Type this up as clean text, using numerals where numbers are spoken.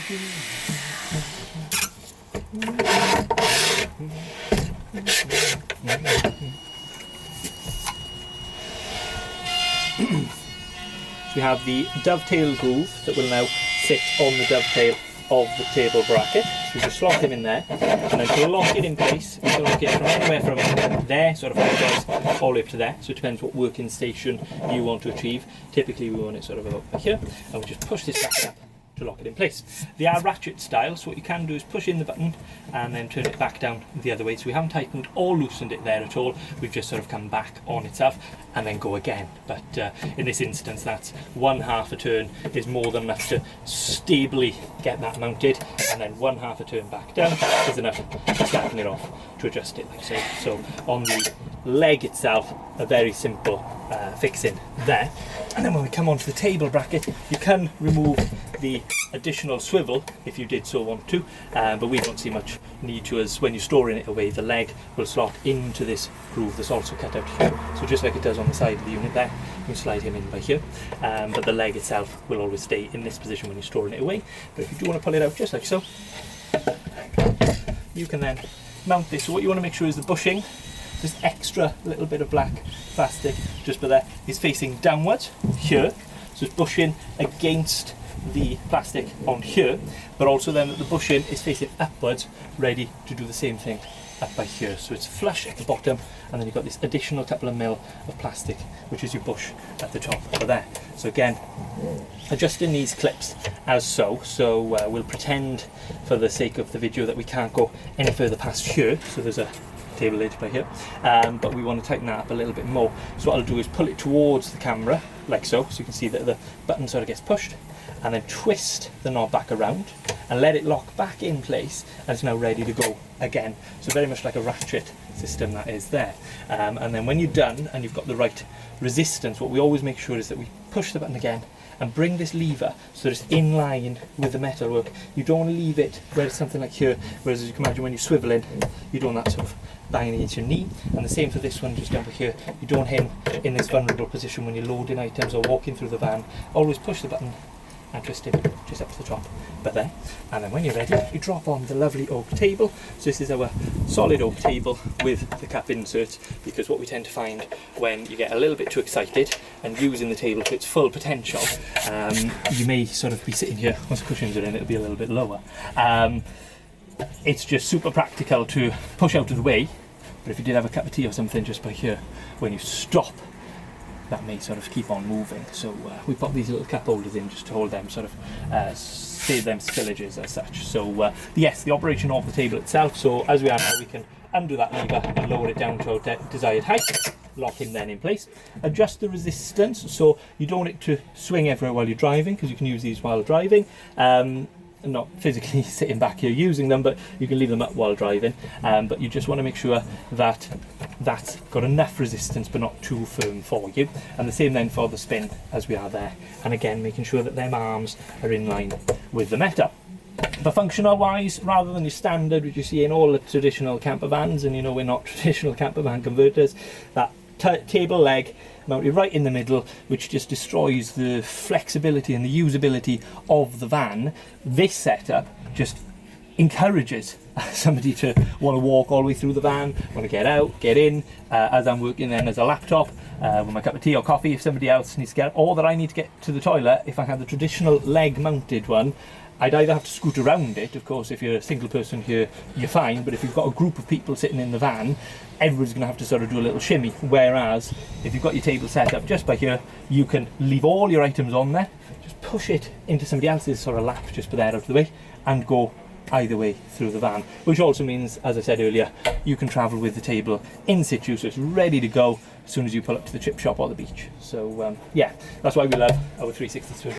So we have the dovetail groove that will now sit on the dovetail of the table bracket. So just slot him in there, and then to lock it in place, we can lock it from anywhere from there, sort of like this, all the way up to there. So it depends what working station you want to achieve. Typically we want it sort of about here, and we just push this back up to lock it in place. They are ratchet style, so what you can do is push in the button and then turn it back down the other way. So we haven't tightened or loosened it there at all, we've just sort of come back on itself and then go again. But in this instance, that's 1/2 a turn is more than enough to stably get that mounted, and then 1/2 a turn back down is enough to slacken it off to adjust it like so. So on the leg itself, a very simple fixing there. And then when we come onto the table bracket, you can remove the additional swivel if you did so want to, but we don't see much need to, as when you're storing it away, the leg will slot into this groove that's also cut out here. So just like it does on the side of the unit there, you can slide him in by here, but the leg itself will always stay in this position when you're storing it away. But if you do want to pull it out just like so, you can then mount this. So what you want to make sure is the bushing, this extra little bit of black plastic just by there, is facing downwards here, so it's bushing against the plastic on here, but also then that the bushing is facing upwards, ready to do the same thing up by here. So it's flush at the bottom, and then you've got this additional couple of mil of plastic, which is your bush at the top over there. So again, adjusting these clips as so. So we'll pretend for the sake of the video that we can't go any further past here. So there's a table edge by here, but we want to tighten that up a little bit more. So what I'll do is pull it towards the camera like so, so you can see that the button sort of gets pushed, and then twist the knob back around and let it lock back in place, and it's now ready to go again. So very much like a ratchet system that is there. And then when you're done and you've got the right resistance, what we always make sure is that we push the button again and bring this lever so that it's in line with the metalwork. You don't want to leave it where it's something like here, whereas as you can imagine when you're swiveling, you don't want that sort of banging against your knee. And the same for this one just over here. You don't want him in this vulnerable position when you're loading items or walking through the van. Always push the button and twist it just up to the top, but then, and then when you're ready, you drop on the lovely oak table. So this is our solid oak table with the cap inserts, because what we tend to find when you get a little bit too excited and using the table to its full potential, you may sort of be sitting here, once the cushions are in, it'll be a little bit lower. It's just super practical to push out of the way, but if you did have a cup of tea or something just by here, when you stop, that may sort of keep on moving. So we pop these little cup holders in just to hold them, sort of save them spillages as such. So yes, the operation of the table itself. So as we are now, we can undo that lever and lower it down to our desired height, lock him then in place. Adjust the resistance, so you don't want it to swing everywhere while you're driving, because you can use these while driving. Not physically sitting back here using them, but you can leave them up while driving, but you just want to make sure that that's got enough resistance but not too firm for you. And the same then for the spin as we are there, and again making sure that them arms are in line with the metal. But functional wise, rather than your standard which you see in all the traditional camper vans, and you know we're not traditional camper van converters, that table leg mounted right in the middle, which just destroys the flexibility and the usability of the van. This setup just encourages somebody to want to walk all the way through the van, want to get out, get in, as I'm working then as a laptop, with my cup of tea or coffee if somebody else needs to get, or that I need to get to the toilet. If I had the traditional leg mounted one, I'd either have to scoot around it. Of course, if you're a single person here, you're fine, but if you've got a group of people sitting in the van, everyone's going to have to sort of do a little shimmy. Whereas if you've got your table set up just by here, you can leave all your items on there, just push it into somebody else's sort of lap just by there out of the way, and go either way through the van, which also means, as I said earlier, you can travel with the table in situ, so it's ready to go as soon as you pull up to the chip shop or the beach. So yeah, that's why we love our 360 swivel.